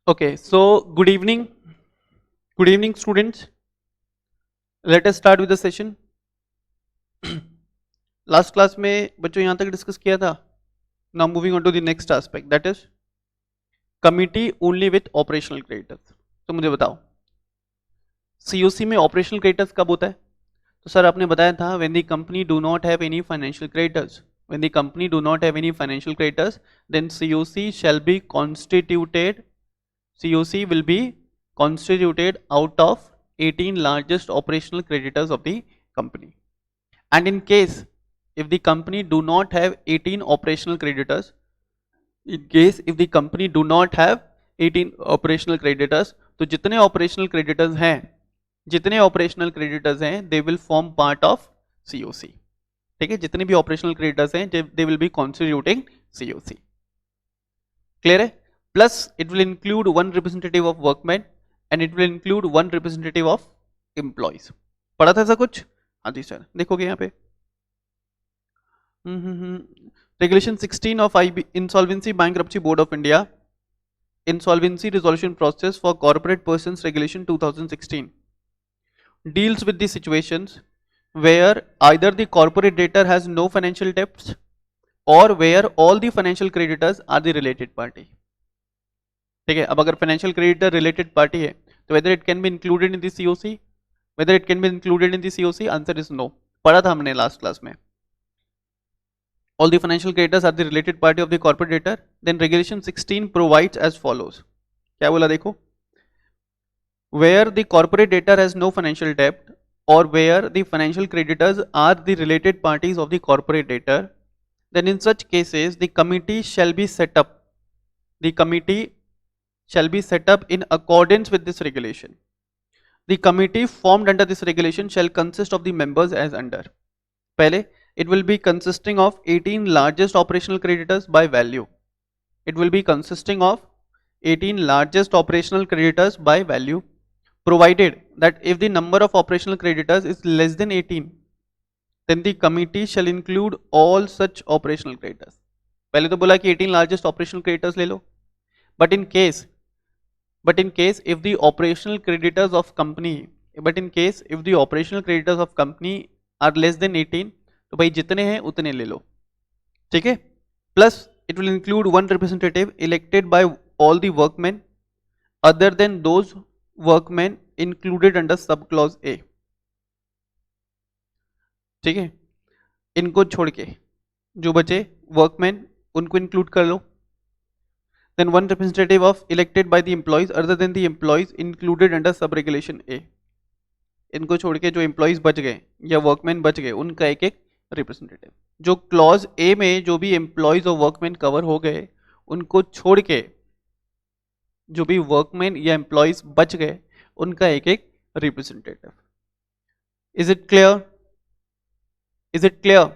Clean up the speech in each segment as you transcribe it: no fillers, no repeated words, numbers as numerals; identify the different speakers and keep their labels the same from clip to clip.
Speaker 1: Okay, so good evening. Good evening, students. Let us start with the session. Last class में बच्चों यहाँ तक discuss किया था. Now moving on to the next aspect, that is committee only with operational creditors. तो मुझे बताओ COC में operational creditors कब होता है? तो सर आपने बताया था when the company do not have any financial creditors. When the company do not have any financial creditors, then COC shall be constituted. COC will be constituted out of 18 largest operational creditors of the company. And in case if the company do not have 18 operational creditors, in case if the company do not have 18 operational creditors, तो जितने operational creditors हैं, जितने operational creditors हैं, they will form part of COC. ठीक है, जितने भी operational creditors हैं, they will be constituting COC. Clear है? Plus it will include one representative of workmen and it will include one representative of employees. पढ़ा था ऐसा कुछ? हाँ जी सर, देखोगे यहाँ पे Regulation 16 of Insolvency Bankruptcy Board of India, Insolvency Resolution Process for Corporate Persons Regulation 2016 deals with the situations where either the corporate debtor has no financial debts or where all the financial creditors are the related party. ठीक है, अब अगर financial creditor related party है तो whether it can be included in the COC, whether it can be included in the COC, answer is no. पढ़ा था हमने last class में. All the financial creditors are the related party of the corporate debtor. Then regulation 16 provides as follows. क्या बोला देखो, where the corporate debtor has no financial डेब्ट और where the financial creditors are the related parties of the corporate debtor, then in such cases the committee shall be set up. The committee shall be set up in accordance with this regulation. The committee formed under this regulation shall consist of the members as under. पहले it will be consisting of 18 largest operational creditors by value. It will be consisting of 18 largest operational creditors by value, provided that if the number of operational creditors is less than 18, then the committee shall include all such operational creditors. पहले तो बोला कि 18 largest operational creditors ले लो, but in case if the operational creditors of company are less than 18, तो भाई जितने हैं उतने ले लो. ठीक है, plus it will include one representative elected by all the workmen other than those workmen included under sub clause A. ठीक है, इनको छोड़ के जो बचे वर्कमैन उनको इंक्लूड कर लो. Then one representative of elected by the employees other than the employees included under sub regulation A. इनको छोड़ के जो एम्प्लॉइज बच गए या वर्कमैन बच गए उनका एक एक रिप्रेजेंटेटिव. जो क्लॉज ए में जो भी एम्प्लॉइज और वर्कमैन कवर हो गए उनको छोड़ के जो भी वर्कमैन या एम्प्लॉइज बच गए उनका एक एक representative. Is it clear? Is it clear?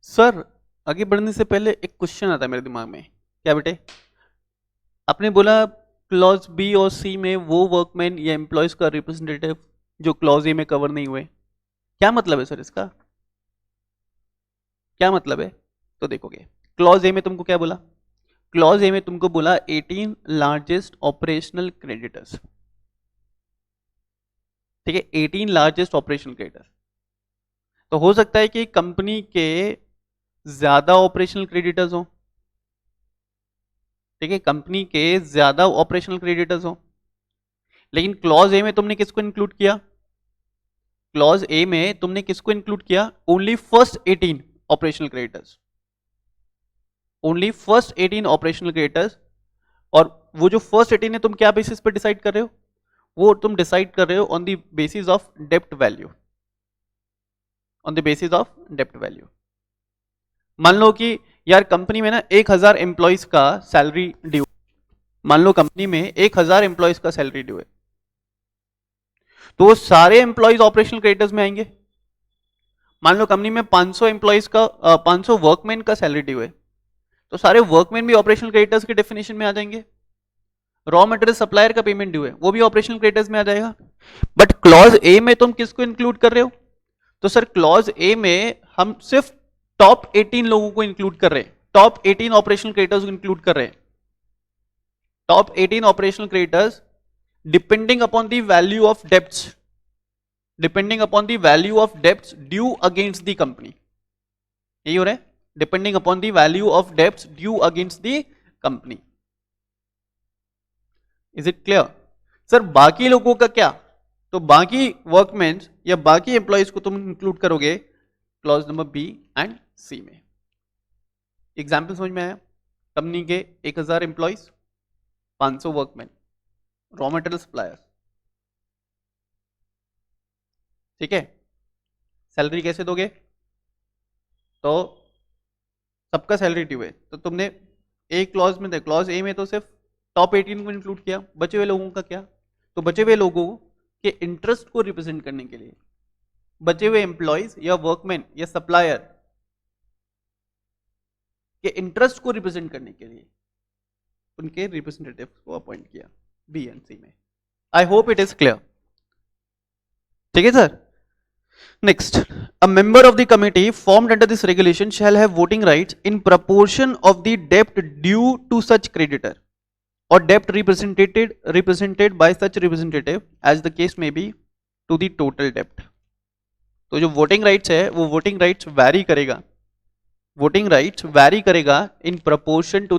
Speaker 1: Sir आगे बढ़ने से पहले एक क्वेश्चन आता है मेरे दिमाग में. क्या बेटे, आपने बोला क्लॉज बी और सी में वो वर्कमैन या एम्प्लॉयज का रिप्रेजेंटेटिव जो क्लॉज ए में कवर नहीं हुए. क्या मतलब है सर इसका? क्या मतलब है? तो देखोगे क्लॉज ए में तुमको क्या बोला, क्लॉज ए में तुमको बोला 18 लार्जेस्ट ऑपरेशनल क्रेडिटर्स. ठीक है, 18 लार्जेस्ट ऑपरेशनल क्रेडिटर्स. तो हो सकता है कि कंपनी के ज्यादा ऑपरेशनल क्रेडिटर्स हो. ठीक है, कंपनी के ज्यादा ऑपरेशनल क्रेडिटर्स हो, लेकिन क्लॉज ए में तुमने किसको इंक्लूड किया? क्लॉज ए में तुमने किसको इंक्लूड किया? Only first 18 operational creditors. Only first 18 operational creditors. और वो जो फर्स्ट 18 है तुम क्या बेसिस पे डिसाइड कर रहे हो? वो तुम डिसाइड कर रहे हो on the basis of dept value. On the basis of dept value. मान लो कि यार कंपनी में ना 1000 एम्प्लॉइज का सैलरी ड्यू. मान लो कंपनी में 1000 एम्प्लॉइज का सैलरी ड्यू है, तो वो सारे एम्प्लॉइज ऑपरेशनल क्रेडिटर्स में आएंगे. मान लो कंपनी में 500 एम्प्लॉइज का 500 वर्कमैन का सैलरी ड्यू है, तो सारे वर्कमैन भी ऑपरेशनल क्रेडिटर्स के डेफिनेशन में आ जाएंगे. रॉ मटेरियल सप्लायर का पेमेंट ड्यू है, वो भी ऑपरेशनल क्रेडिटर्स में आ जाएगा. बट क्लॉज ए में तुम किसको इंक्लूड कर रहे हो? तो सर क्लॉज ए में हम सिर्फ टॉप 18 लोगों को इंक्लूड कर रहे हैं, टॉप 18 ऑपरेशनल क्रेडिटर्स को इंक्लूड कर रहे हैं. top 18 operational creditors depending upon the value of debts due against the company. यही हो रहा है, depending upon the value of debts due against the company. Is it clear sir? बाकी लोगों का क्या? तो बाकी वर्कमेन या बाकी एम्प्लॉयज को तुम इंक्लूड करोगे क्लॉज नंबर बी एंड सी में. एग्जाम्पल समझ में आया? कंपनी के 1000 employees, 500 workman, raw material suppliers. ठीक है, सैलरी कैसे दोगे? तो सबका सैलरी ड्यू है, तो तुमने एक क्लॉज में, क्लॉज ए में तो सिर्फ टॉप 18 को इंक्लूड किया. बचे हुए लोगों का क्या? तो बचे हुए लोगों के इंटरेस्ट को रिप्रेजेंट करने के लिए, बचे हुए एम्प्लॉयज या वर्कमैन या सप्लायर के इंटरेस्ट को रिप्रेजेंट करने के लिए उनके रिप्रेजेंटेटिव को अपॉइंट किया बी एंड सी में. I hope it is clear. ठीक है sir. Next, a member of the committee formed under this regulation shall have voting rights in proportion of the debt due to such creditor or debt represented by such representative as the case may be to the total debt. तो जो voting rights है वो voting rights vary करेगा, in proportion to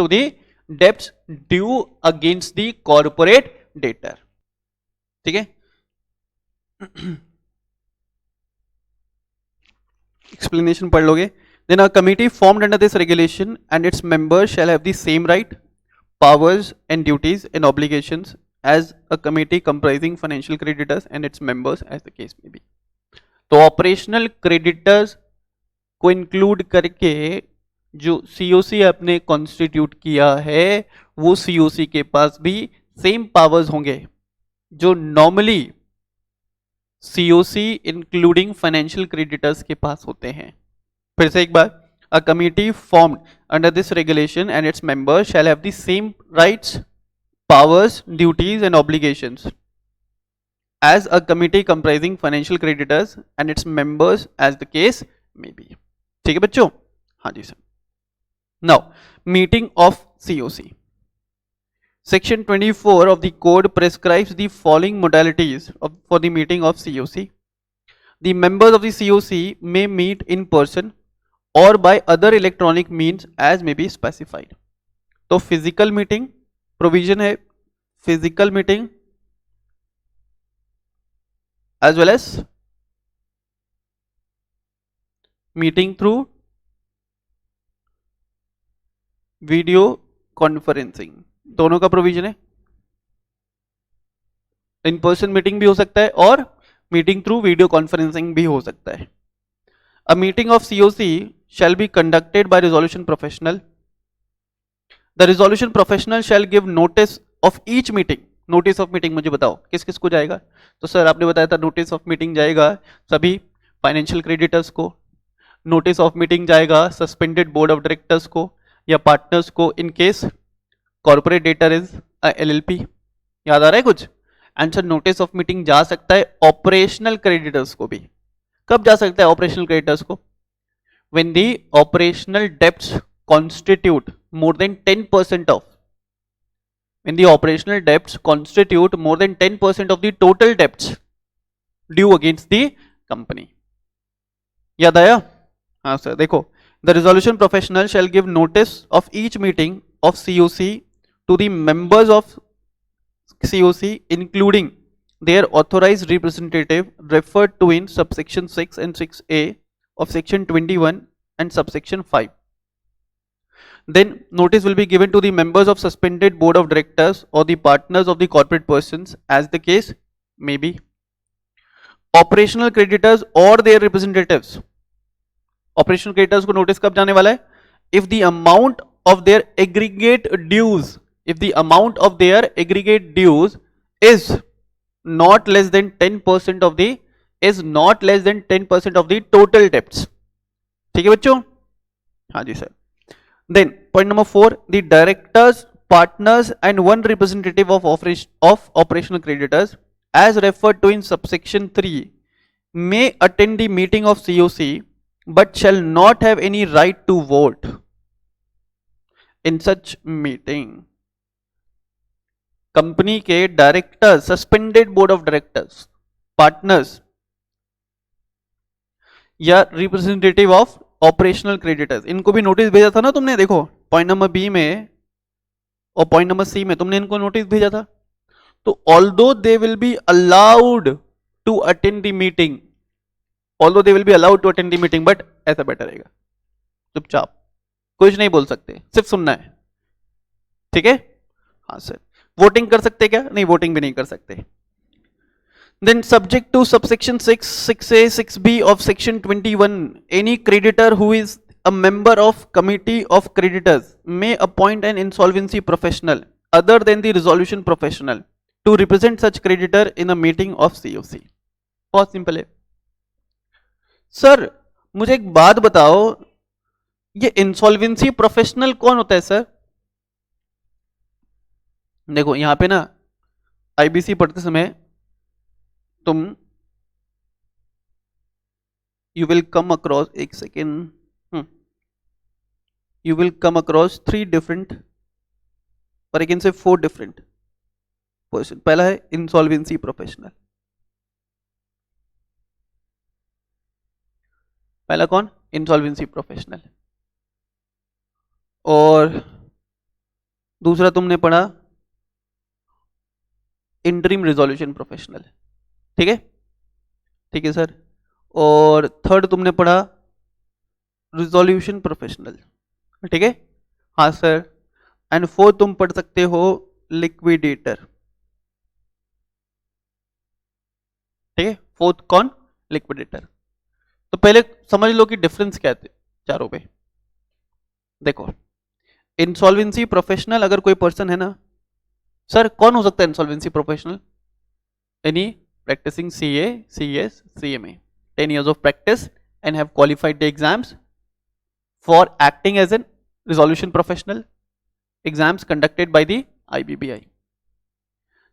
Speaker 1: the debts due against the corporate debtor. ठीक है. Explanation पढ़ लोगे. Then a committee formed under this regulation and its members shall have the same right, powers and duties and obligations as a committee comprising financial creditors and its members as the case may be. तो operational creditors को include करके जो COC आपने constitute किया है वो COC के पास भी सेम पावर्स होंगे जो normally COC including financial creditors के पास होते हैं. फिर से एक बार, a committee formed under this regulation and its members shall have the same rights, powers, duties and obligations as a committee comprising financial creditors and its members as the case may be. ठीक है बच्चों? हाँ जी sir. Now meeting of COC. Section 24 of the code prescribes the following modalities for the meeting of COC. The members of the COC may meet in person or by other electronic means as may be specified. तो physical meeting provision है, physical meeting as well as meeting through video conferencing. दोनों का provision है. In person meeting भी हो सकता है और मीटिंग थ्रू वीडियो कॉन्फ्रेंसिंग भी हो सकता है. A meeting of COC shall be conducted by resolution professional. The resolution professional shell give notice of each meeting. Notice of meeting मुझे बताओ किस किस को जाएगा? तो सर आपने बताया था नोटिस ऑफ मीटिंग जाएगा सभी फाइनेंशियल क्रेडिटर्स को, नोटिस ऑफ मीटिंग जाएगा सस्पेंडेड बोर्ड ऑफ डायरेक्टर्स को या पार्टनर्स को in case corporate debtor is LLP. याद आ रहा है कुछ? आंसर नोटिस ऑफ मीटिंग जा सकता है ऑपरेशनल क्रेडिटर्स को भी. कब जा सकता है ऑपरेशनल क्रेडिटर्स को? When the operational debts constitute more than 10% of, when the operational debts constitute more than 10% of the total debts due against the company. याद आया? हाँ सर. देखो, the resolution professional shell give notice of each meeting of COC to the members of COC including their authorized representative referred to in subsection 6 and 6A of section 21 and subsection 5. Then notice will be given to the members of suspended board of directors or the partners of the corporate persons as the case may be. Operational creditors or their representatives. Operational creditors को notice कब जाने वाला है? If the amount of their aggregate dues, is not less than 10% of the total debts. ठीक है बच्चों? हाँ जी sir. Then point number 4, the directors, partners and one representative of operational creditors as referred to in subsection 3 may attend the meeting of COC but shall not have any right to vote. In such meeting company के directors, suspended board of directors, partners या representative of operational creditors, इनको भी notice भेजा था ना तुमने, देखो point number B में और पॉइंट नंबर सी में तुमने इनको नोटिस भेजा था। तो although they will be allowed to attend the meeting, although they will be allowed to attend the meeting, but ऐसा बेटर रहेगा चुपचाप, कुछ नहीं बोल सकते, सिर्फ सुनना है, ठीक है। हाँ सर, वोटिंग कर सकते क्या? नहीं, वोटिंग भी नहीं कर सकते। Then subject to subsection 6, 6A, 6B of section 21, any creditor who is a member of committee of creditors may appoint an insolvency professional other than the resolution professional to represent such creditor in a meeting of COC. बहुत simple है। Sir मुझे एक बात बताओ, ये insolvency professional कौन होता है सर? देखो यहां पे ना आईबीसी पढ़ते समय तुम you will come across, एक second, you will come across 3 different, or I can say 4 different person. पहला है इंसॉल्वेंसी प्रोफेशनल, पहला कौन? Insolvency professional. और दूसरा तुमने पढ़ा इंटरिम रिजोल्यूशन प्रोफेशनल, ठीक है, ठीक है सर। और थर्ड तुमने पढ़ा रिजोल्यूशन प्रोफेशनल, ठीक है, हाँ सर। एंड फोर्थ तुम पढ़ सकते हो लिक्विडेटर, ठीक है, फोर्थ कौन? लिक्विडेटर। तो पहले समझ लो कि डिफरेंस क्या थे चारों पे। देखो इंसॉल्वेंसी प्रोफेशनल अगर कोई पर्सन है ना, सर कौन हो सकता है insolvency professional? Any practicing CA, CS, CMA, 10 years of practice and have qualified the exams for acting as an resolution professional, exams conducted by the IBBI.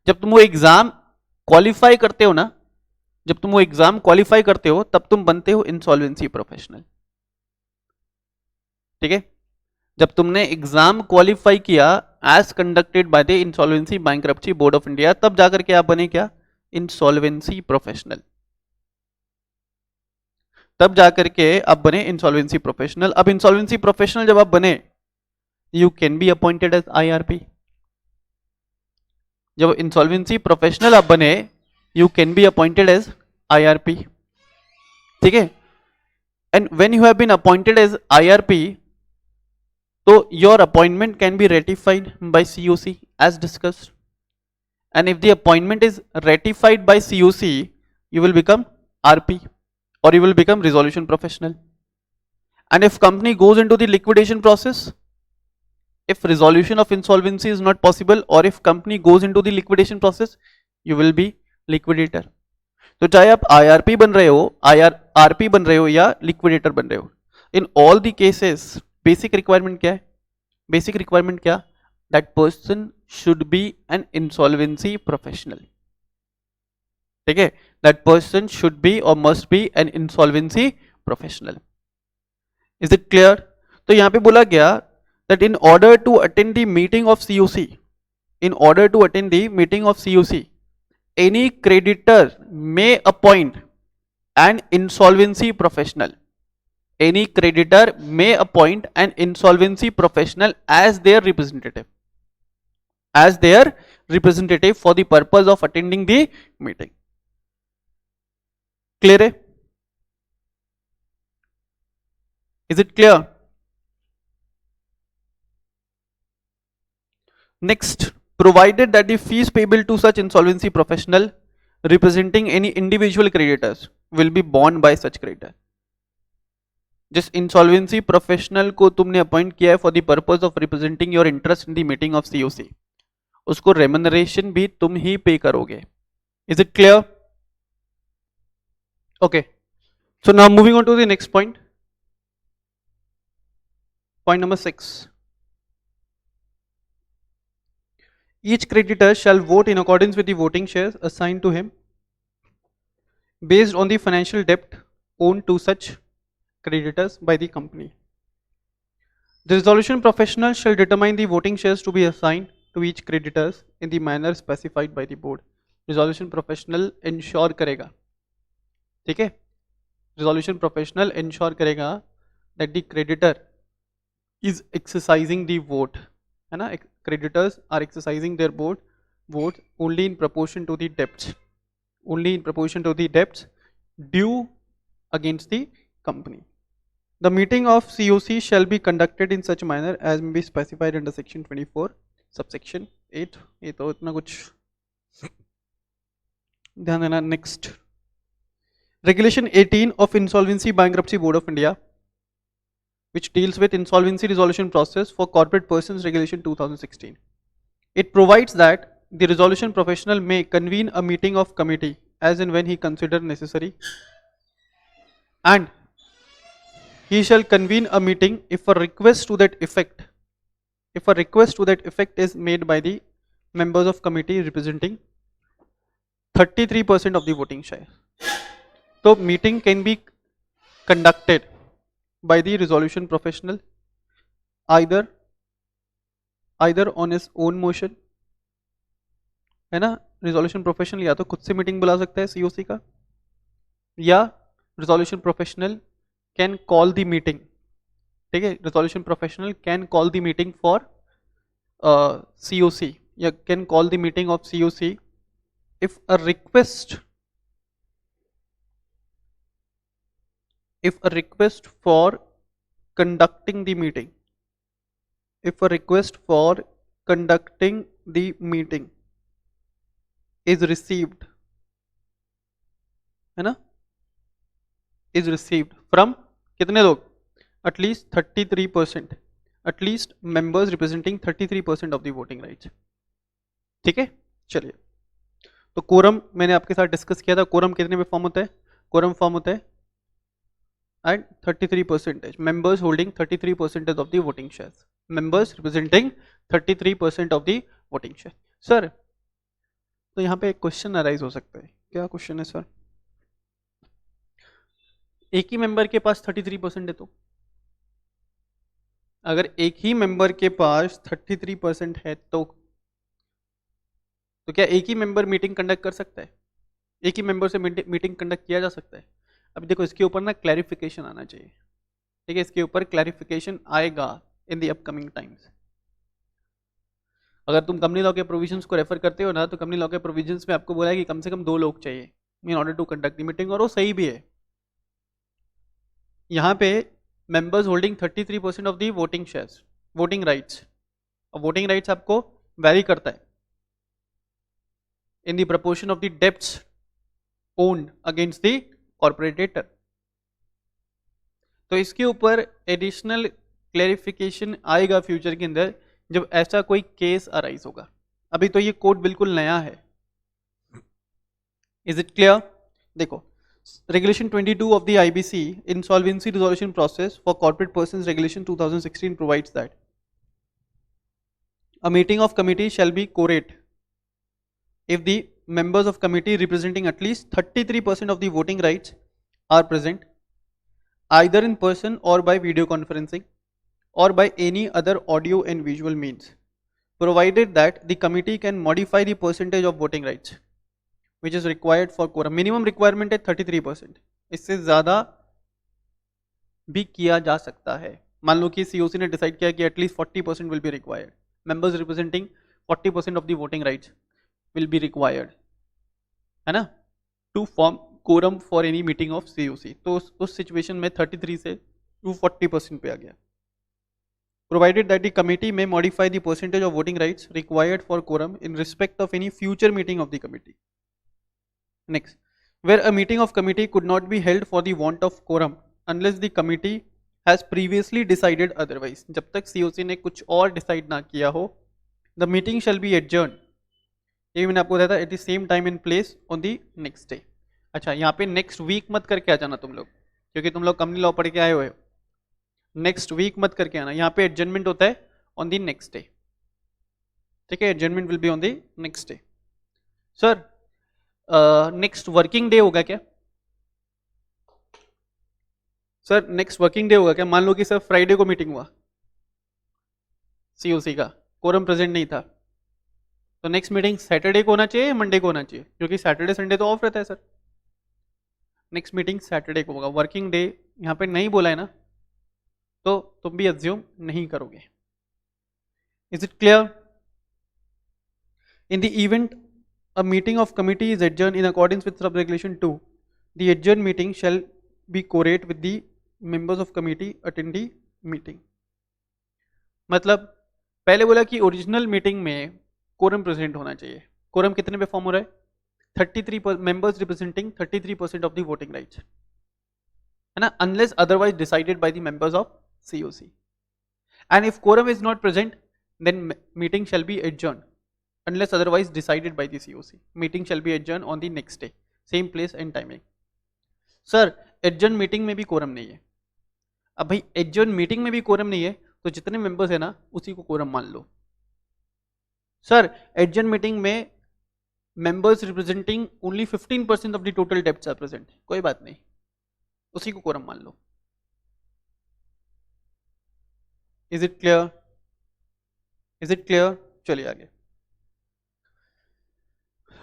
Speaker 1: जब तुम वो एग्जाम क्वालिफाई करते हो ना, जब तुम वो एग्जाम क्वालिफाई करते हो तब तुम बनते हो इंसॉल्वेंसी प्रोफेशनल, ठीक है। जब तुमने एग्जाम क्वालिफाई किया as conducted by the insolvency bankruptcy board of India, तब जाकर के आप बने क्या? इंसॉल्वेंसी प्रोफेशनल, तब जाकर के आप बने इंसॉल्वेंसी प्रोफेशनल। अब इंसॉल्वेंसी प्रोफेशनल जब आप बने, you can be appointed as IRP. जब इंसॉल्वेंसी प्रोफेशनल आप बने, you can be appointed as IRP, ठीक है। And when you have been appointed as IRP, तो your appointment can be ratified by COC as discussed, and if the appointment is ratified by COC, you will become RP or you will become resolution professional. And if company goes into the liquidation process, if resolution of insolvency is not possible or if company goes into the liquidation process, you will be liquidator. तो चाहे आप IRP बन रहे हो, RP बन रहे हो या liquidator बन रहे हो, in all the cases basic requirement क्या है? basic requirement क्या? that person should be an insolvency professional, ठीक है, that person should be or must be an insolvency professional. Is it clear? तो यहां पे बोला गया that in order to attend the meeting of COC, in order to attend the meeting of COC, any creditor may appoint an insolvency professional, any creditor may appoint an insolvency professional as their representative, as their representative for the purpose of attending the meeting. Clear है? Is it clear? Next, provided that the fees payable to such insolvency professional representing any individual creditors will be borne by such creditor. जिस insolvency professional को तुमने appoint किया है for the purpose of representing your interest in the meeting of COC, उसको remuneration भी तुम ही pay करोगे। Is it clear? Okay, so now moving on to the next point, point number 6. Each creditor shall vote in accordance with the voting shares assigned to him based on the financial debt owed to such creditors by the company. The resolution professional shall determine the voting shares to be assigned to each creditors in the manner specified by the board. Resolution professional ensure करेगा, ठीक है, resolution professional ensure करेगा that the creditor is exercising the vote, है ना, creditors are exercising their vote only in proportion to the debts, only in proportion to the debts due against the company. The meeting of COC shall be conducted in such manner as may be specified under section 24 subsection 8. ये तो इतना कुछ ध्यान देना. Next, Regulation 18 of Insolvency Bankruptcy Board of India, which deals with insolvency resolution process for corporate persons, Regulation 2016. It provides that the resolution professional may convene a meeting of committee as and when he consider necessary, and he shall convene a meeting if a request to that effect is made by the members of committee representing 33% of the voting share. So meeting can be conducted by the resolution professional either on his own motion, है ना. resolution professional या तो खुद से meeting बुला सकता है COC का, या resolution professional can call the meeting, ठीक है. resolution professional can call the meeting for COC, या can call the meeting of COC if a request for conducting the meeting, is received, है ना, is received from कितने लोग, at least 33%, at least members representing 33% of the voting rights. ठीक है. चलिए, तो quorum मैंने आपके साथ डिस्कस किया था. कोरम कितने में फॉर्म होता है? कोरम फॉर्म होता है at 33%, members holding 33% of the voting shares, members representing 33% of the voting shares. Sir, तो यहाँ पे एक क्वेश्चन अराइज हो सकता है. क्या क्वेश्चन है सर? एक ही मेंबर के पास 33% है, तो अगर एक ही मेंबर के पास 33% है तो क्या एक ही मेंबर मीटिंग कंडक्ट कर सकता है? एक ही मेंबर से मीटिंग कंडक्ट किया जा सकता है? अभी देखो, इसके ऊपर ना क्लैरिफिकेशन आना चाहिए, ठीक है. इसके ऊपर क्लैरिफिकेशन आएगा इन द अपकमिंग टाइम्स. अगर तुम कंपनी लॉ के प्रोविजंस को रेफर करते हो ना, तो कंपनी लॉ के प्रोविजंस में आपको बोला है कि कम से कम 2 लोग चाहिए in order to conduct the meeting, और वो सही भी है. यहाँ पे members holding 33% of the voting shares, voting rights. और वोटिंग राइट्स आपको वैरी करता है in the proportion of the debts owned against the corporator. तो इसके ऊपर एडिशनल क्लैरिफिकेशन आएगा फ्यूचर के अंदर जब ऐसा कोई केस अराइज होगा. अभी तो ये कोड बिल्कुल नया है. Is it clear? देखो, regulation 22 of the IBC insolvency resolution process for corporate persons, regulation 2016 provides that a meeting of committee shall be quorate if the members of committee representing at least 33% of the voting rights are present, either in person or by video conferencing or by any other audio and visual means, provided that the committee can modify the percentage of voting rights which is required for quorum. Minimum requirement है 33%, इससे ज़्यादा भी किया जा सकता है. मान लो कि COC ने डिसाइड किया कि at least 40% will be required, members representing 40% of the voting rights will be required, है ना, to form quorum for any meeting of COC. तो उस सिचुएशन में 33 से 40% पे आ गया. Provided that the committee may modify the percentage of voting rights required for quorum in respect of any future meeting of the committee. Next, where a meeting of committee could not be held for the want of quorum unless the committee has previously decided otherwise. जब तक COC ने कुछ और decide ना किया हो, the meeting shall be adjourned. ये भी मैंने आपको बताया था, at the same time and place on the next day. अच्छा, यहाँ पे नेक्स्ट वीक मत करके आ जाना तुम लोग, क्योंकि तुम लोग कंपनी लॉ पढ़ के आए हुए हो. नेक्स्ट वीक मत करके आना. यहाँ पे एडजमेंट होता है ऑन द नेक्स्ट डे, ठीक है. Adjournment will be on the next day. Sir, next working day होगा क्या? सर, नेक्स्ट वर्किंग डे होगा क्या? मान लो कि सर फ्राइडे को मीटिंग हुआ, सीओसी का, कोरम प्रेजेंट नहीं था, तो नेक्स्ट मीटिंग सैटरडे को होना चाहिए, मंडे को होना चाहिए, क्योंकि सैटरडे संडे तो ऑफ रहता है सर। नेक्स्ट मीटिंग सैटरडे को होगा, वर्किंग डे यहाँ पे नहीं बोला है ना, तो तुम भी अज्यूम नहीं करोगे। Is it clear? In the event a meeting of committee is adjourned in accordance with sub-regulation 2, the adjourned meeting shall be quorate with the members of committee attend the meeting. मतलब पहले बोला कि original meeting में quorum present होना चाहिए। Quorum कितने पे form हो रहा है? 33 members representing 33% of the voting rights, है ना, unless otherwise decided by the members of COC. And if quorum is not present then meeting shall be adjourn unless otherwise decided by the COC. Meeting shall be adjourned on the next day, same place and timing. Sir adjourn meeting में भी quorum नहीं है। अब भाई adjourn meeting में भी quorum नहीं है तो जितने मेंबर्स है ना उसी को कोरम मान लो। सर एडजर्न मीटिंग में members representing only 15% of the total debts are present, कोई बात नहीं, उसी को कोरम मान लो। Is it clear? Is it clear? चलिए आगे।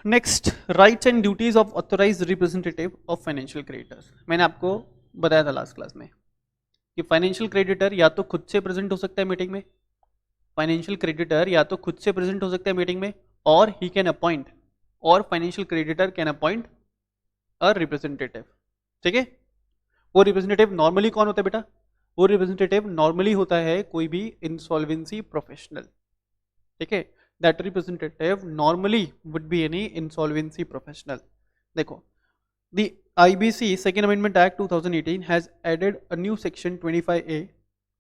Speaker 1: Next, rights and duties of authorised representative of financial creditors. मैंने आपको बताया था लास्ट क्लास में कि फाइनेंशियल क्रेडिटर या तो खुद से प्रेजेंट हो सकता है मीटिंग में, फाइनेंशियल क्रेडिटर या तो खुद से प्रेजेंट हो सकता है मीटिंग में, और ही कैन अपॉइंट, और financial creditor can appoint a representative. ठीक है, वो रिप्रेजेंटेटिव नॉर्मली कौन होता है बेटा? वो रिप्रेजेंटेटिव नॉर्मली होता है कोई भी इंसॉल्वेंसी प्रोफेशनल। ठीक है, that representative normally would be any insolvency professional. देखो, the IBC Second Amendment Act 2018 has added a new section 25A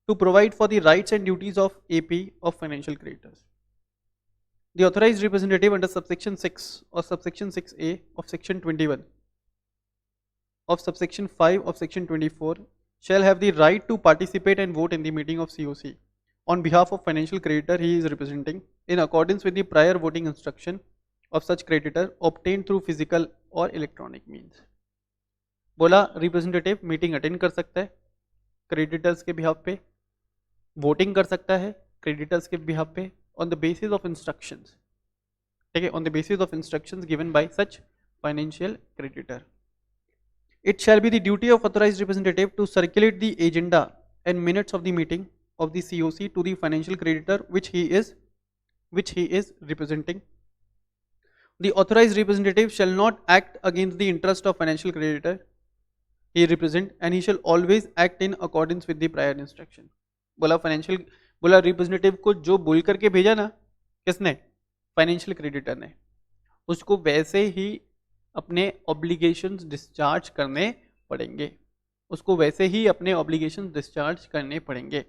Speaker 1: to provide for the rights and duties of AP of financial creditors. The authorized representative under subsection 6 or subsection 6A of section 21 of subsection 5 of section 24 shall have the right to participate and vote in the meeting of COC on behalf of financial creditor he is representing in accordance with the prior voting instruction of such creditor obtained through physical or electronic means. बोला representative meeting attend कर सकता है creditors के behalf पे, voting कर सकता है creditors के बिहाफ पे on the basis of instructions. ठीक है, on the basis of instructions given bye such financial creditor. It shall be the duty of authorized representative to circulate the agenda and minutes of the meeting of the COC to the financial creditor which he is representing. The authorized representative shall not act against the interest of financial creditor he represent and he shall always act in accordance with the prior instruction. बोला representative को जो बोल करके भेजा ना किसने? Financial creditor ने, उसको वैसे ही अपने ऑब्लिगेशंस डिस्चार्ज करने पड़ेंगे, उसको वैसे ही अपने ऑब्लिगेशंस डिस्चार्ज करने पड़ेंगे।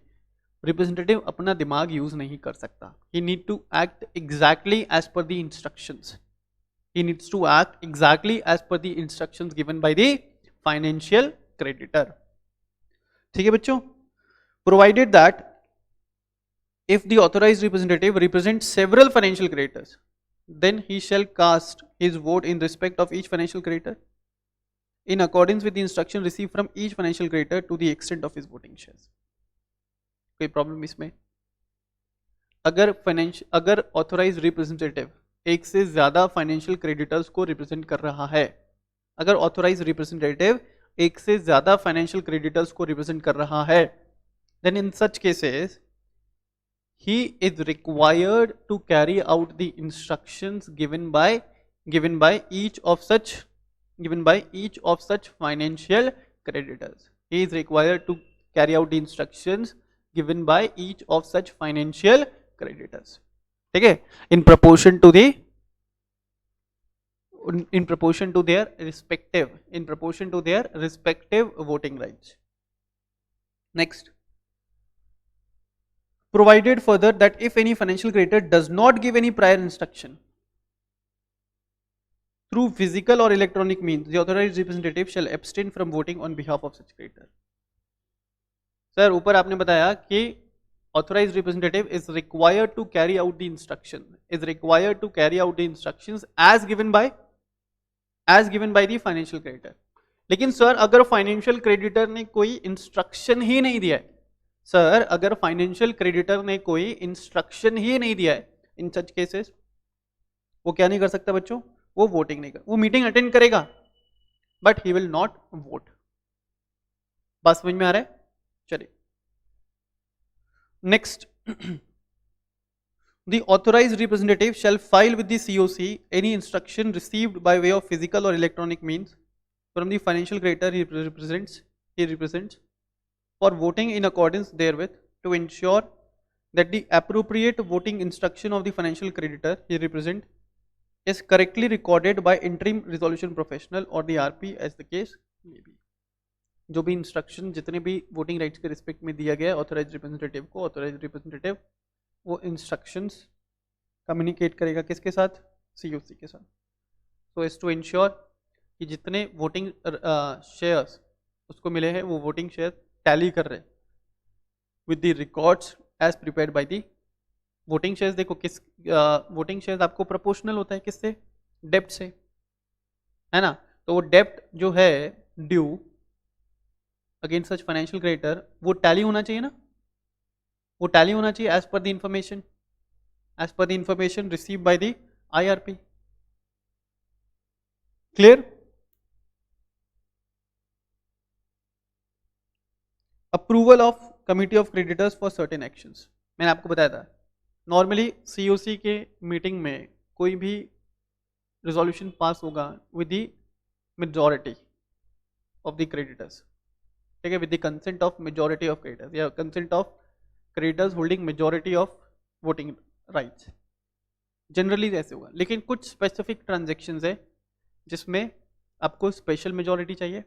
Speaker 1: रिप्रेजेंटेटिव अपना दिमाग यूज नहीं कर सकता। He need to act exactly as per the instructions, he needs to act exactly as per the instructions given by the financial creditor. ठीक है बच्चों, provided that if the authorized representative represents several financial creditors, then he shall cast his vote in respect of each financial creditor in accordance with the instruction received from each financial creditor to the extent of his voting shares. कोई problem इसमें? अगर authorise representative एक से ज्यादा financial creditors को represent कर रहा है, अगर ऑथोराइज रिप्रेजेंटेटिव एक से ज्यादा फाइनेंशियल क्रेडिटर्स को रिप्रेजेंट कर रहा है, then in such cases he is required to carry out the instructions given by each of such financial creditors. He is required to carry out the instructions given by each of such financial creditors. ठीक है, in proportion to their respective voting rights. Next, provided further that if any financial creditor does not give any prior instruction through physical or electronic means, the authorized representative shall abstain from voting on behalf of such creditor. Sir ऊपर आपने बताया कि authorized representative is required to carry out the instructions as given by the financial creditor. लेकिन sir अगर financial creditor ने कोई instruction ही नहीं दिया है, सर अगर फाइनेंशियल क्रेडिटर ने कोई इंस्ट्रक्शन ही नहीं दिया है, इन सच केसेस वो क्या नहीं कर सकता बच्चों, वो वोटिंग नहीं कर, वो मीटिंग अटेंड करेगा but he will not vote. बात समझ में आ रहा है? चलिए next, the authorized representative shall file with the COC any instruction received by way of physical or electronic means from the financial creditor he represents for voting in accordance therewith, to ensure that the appropriate voting instruction of the financial creditor he represents is correctly recorded by interim resolution professional or the RP as the case may be। जो भी instruction जितने भी voting rights के respect में दिया गया है authorise representative को, ऑथोराइज रिप्रेजेंटेटिव वो इंस्ट्रक्शंस कम्युनिकेट करेगा किसके साथ, COC के साथ, सो एज टू इंश्योर कि जितने वोटिंग शेयर्स उसको मिले हैं वो वोटिंग शेयर टैली कर रहे with the records as prepared by the voting shares. देखो किस वोटिंग शेयर्स आपको प्रोपोर्शनल होता है किससे, डेप्ट से, है ना, तो वो डेप्ट जो है due against such financial creditor वो टैली होना चाहिए ना, वो टैली होना चाहिए as per the information, as per the information received by the IRP। clear? approval of committee of creditors for certain actions, मैंने आपको बताया था नॉर्मली COC के मीटिंग में कोई भी रिजोल्यूशन पास होगा with the majority of the creditors, ठीक है, with the consent of majority of creditors या consent of creditors holding majority of voting rights, generally ऐसे होगा। लेकिन कुछ स्पेसिफिक ट्रांजेक्शन्स है जिसमें आपको स्पेशल मेजॉरिटी चाहिए,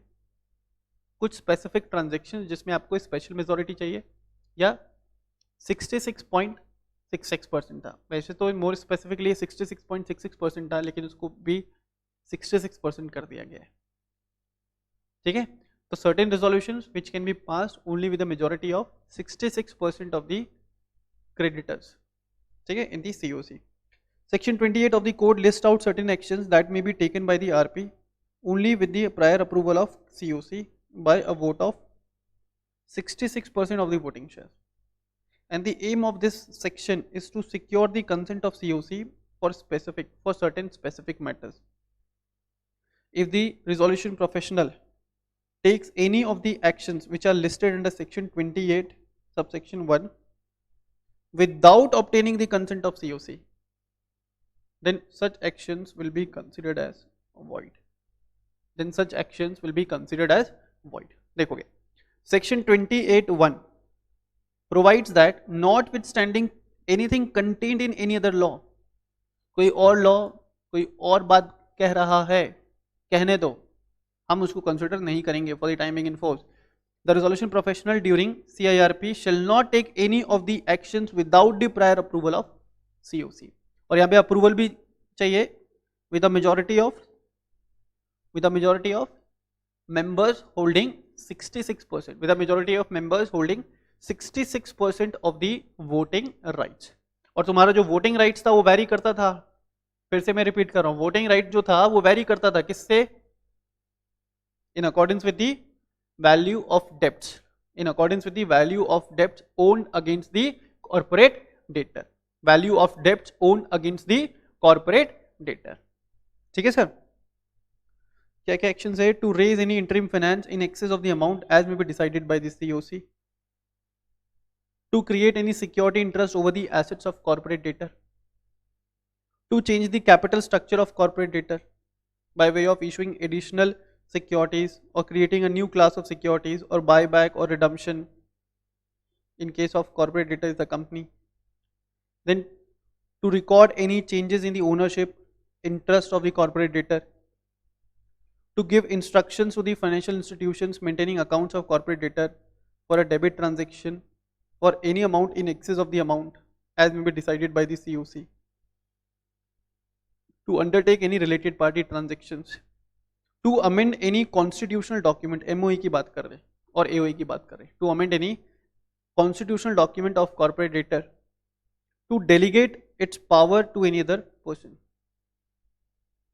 Speaker 1: कुछ स्पेसिफिक ट्रांजेक्शन जिसमें आपको स्पेशल मेजॉरिटी चाहिए या 66.66% था, वैसे तो मोर स्पेसिफिकली 66.66% था लेकिन उसको भी 66% कर दिया गया है, ठीक है। तो certain resolutions which can be passed only with the majority of 66% of the creditors, ठीक है, इन दी COC। Section 28 of the code lists out certain actions that may be taken by the RP only with the prior approval of COC by a vote of 66% of the voting shares. And the aim of this section is to secure the consent of COC for certain specific matters. If the resolution professional takes any of the actions which are listed under section 28 subsection 1 without obtaining the consent of COC, then such actions will be considered as void. Then such actions will be considered as void. देखोगे section 28(1) provides that notwithstanding anything contained in any other law, कोई और law कोई और बात कह रहा है, कहने दो, हम उसको कंसिडर नहीं करेंगे for the timing in force. The resolution professional during CIRP shall not take any of the actions without the prior approval of COC। और यहाँ पे अप्रूवल भी चाहिए with a majority of members holding 66%, with a majority of members holding 66% of the voting rights। और तुम्हारा जो voting rights था वो वैरी करता था, फिर से मैं रिपीट कर रहा हूं, वोटिंग राइट जो था वो वैरी करता था किससे, in accordance with the value of debts, in accordance with the value of debts owned against the corporate debtor, value of debts owned against the corporate debtor, ठीक है सर। क्या क्या एक्शन है, to raise any interim finance in excess of the amount as may be decided by the COC, to create any security interest over the assets of corporate debtor, to change the capital structure of corporate debtor by way of issuing additional securities or creating a new class of securities or buyback or redemption in case of corporate debtor is the company. Then to record any changes in the ownership interest of the corporate debtor, to give instructions to the financial institutions maintaining accounts of corporate debtor for a debit transaction for any amount in excess of the amount as may be decided by the COC, to undertake any related party transactions, to amend any constitutional document, MOE की बात कर रहे हैं और AOE की बात कर रहे हैं, to amend any constitutional document of corporate debtor, to delegate its power to any other person,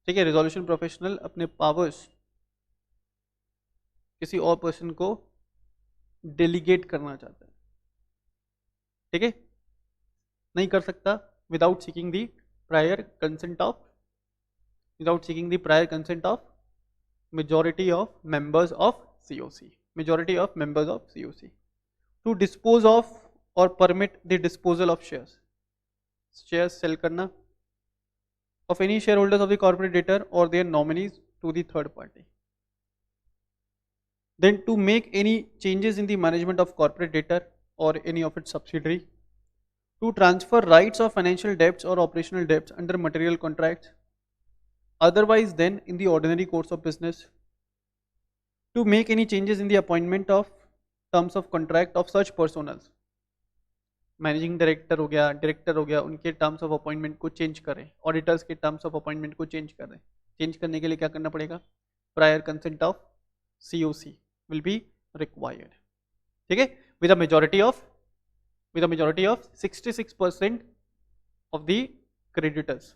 Speaker 1: ठीक है। resolution professional अपने powers किसी और पर्सन को डेलीगेट करना चाहता है, ठीक है, नहीं कर सकता without seeking the prior consent of majority of members of COC, to dispose of or permit the disposal of shares sell करना of any shareholders of the corporate debtor or their nominees to the third party. Then to make any changes in the management of corporate debtor or any of its subsidiary, to transfer rights of financial debts or operational debts under material contracts otherwise than in the ordinary course of business, to make any changes in the appointment of terms of contract of such personals, managing director हो गया, director हो गया, उनके terms of appointment को change करें, auditors के terms of appointment को change करें. चेंज करने के लिए क्या करना पड़ेगा? Prior consent of COC will be required. ठीक है, with a majority of 66% of the creditors.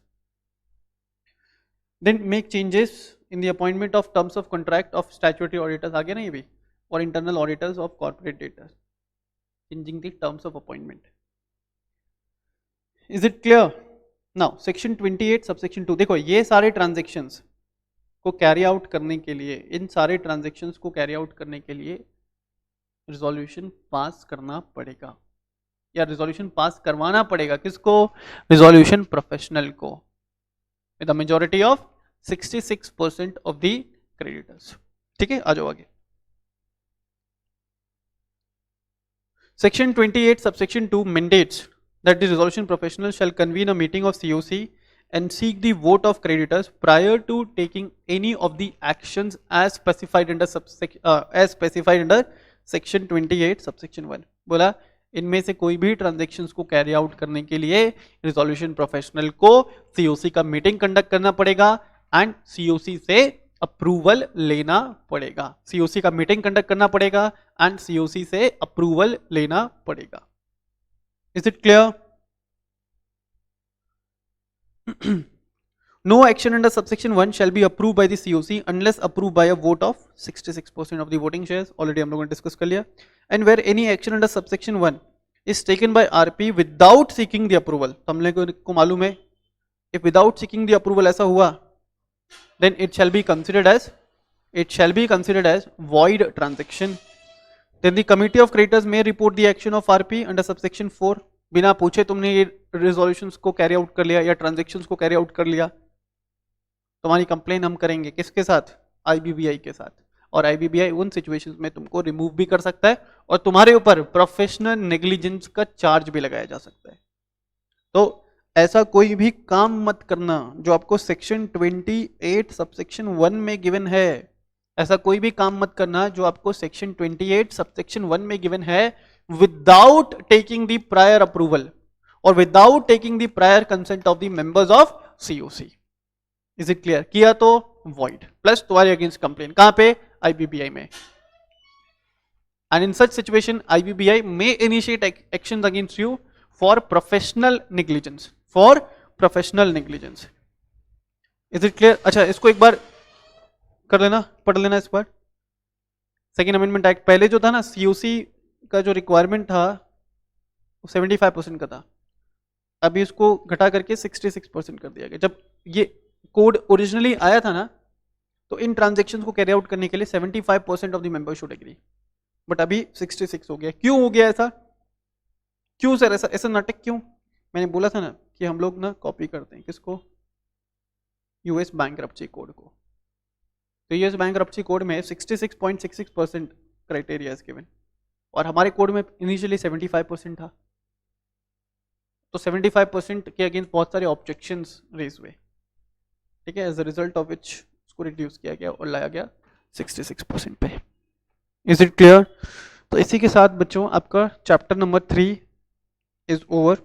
Speaker 1: Then make changes in the appointment of terms of contract of statutory auditors, आगे ना ये भी, और internal auditors of corporate debtors, changing the terms of appointment. Is it clear? Now section 28 subsection 2, देखो ये सारे transactions को carry out करने के लिए, इन सारे transactions को carry out करने के लिए resolution pass करना पड़ेगा, या resolution pass करवाना पड़ेगा. किसको? resolution professional को, with a majority of 66% of the creditors. ठीक है, आ जाओ आगे. Section 28 subsection 2 mandates that the resolution professional shall convene a meeting of COC and seek the vote of creditors prior to taking any of the actions as specified under section 28 subsection 1. बोला इनमें से कोई भी transactions को carry out करने के लिए resolution professional को COC का मीटिंग कंडक्ट करना पड़ेगा एंड COC से अप्रूवल लेना पड़ेगा. COC का मीटिंग कंडक्ट करना पड़ेगा एंड COC से अप्रूवल लेना पड़ेगा. Is it clear? No action under subsection 1 shall be approved by the COC unless approved by a vote of 66% of the voting shares. Already हम लोगों ने डिस्कस कर लिया. And where any action under subsection 1 is taken by RP without seeking the approval, तो हम लोगों को मालूम है if without seeking the approval ऐसा हुआ, then it shall be considered as void transaction. Then the committee of creditors may report the action of RP under subsection 4. बिना पूछे तुमने ये resolutions को carry out कर लिया या transactions को carry out कर लिया, तुम्हारी कंप्लेन हम करेंगे किसके साथ? IBBI के साथ. और IBBI उन सिचुएशंस में तुमको रिमूव भी कर सकता है और तुम्हारे ऊपर प्रोफेशनल नेग्लिजेंस का चार्ज भी लगाया जा सकता है. तो ऐसा कोई भी काम मत करना जो आपको सेक्शन 28 सबसेक्शन 1 में गिवन है. ऐसा कोई भी काम मत करना जो आपको सेक्शन 28 सबसेक्शन 1 में गिवन है without taking the prior approval और without taking the prior consent of the members of COC. Is it clear? किया तो वॉइड प्लस तुम्हारे अगेंस्ट कंप्लेन. कहां पे? IBBI में. And in such situation IBBI may initiate actions against you for professional negligence. Is it clear? अच्छा, इसको एक बार कर लेना, पढ़ लेना इस बार. सेकेंड अमेंडमेंट एक्ट पहले जो था ना, COC का जो रिक्वायरमेंट था वो 75% का था, अभी इसको घटा करके 66% कर दिया गया. जब ये कोड ओरिजिनली आया था ना, तो इन ट्रांजेक्शन्स को कैरी आउट करने के लिए 75% of the member should agree, but अभी 66 हो गया. क्यों हो गया ऐसा? क्यों सर ऐसा नाटक क्यों? मैंने बोला था ना कि हम लोग ना कॉपी करते हैं किसको? US बैंक्रप्सी कोड को. तो US बैंक्रप्सी कोड में 66.66% क्राइटेरिया इज गिवन और हमारे कोड में इनिशियली 75% था. तो 75% के अगेंस्ट बहुत सारे ऑब्जेक्शंस रेज हुए. ठीक है, as a result of which उसको रिड्यूस किया गया और लाया गया 66% पे. Is it clear? तो इसी के साथ बच्चों आपका चैप्टर नंबर 3 is over,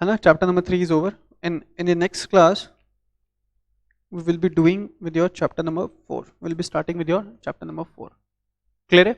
Speaker 1: है ना? Chapter number 3 is over, and in the next class we will be doing with your chapter number 4. We'll be starting with your chapter number 4. Clear है?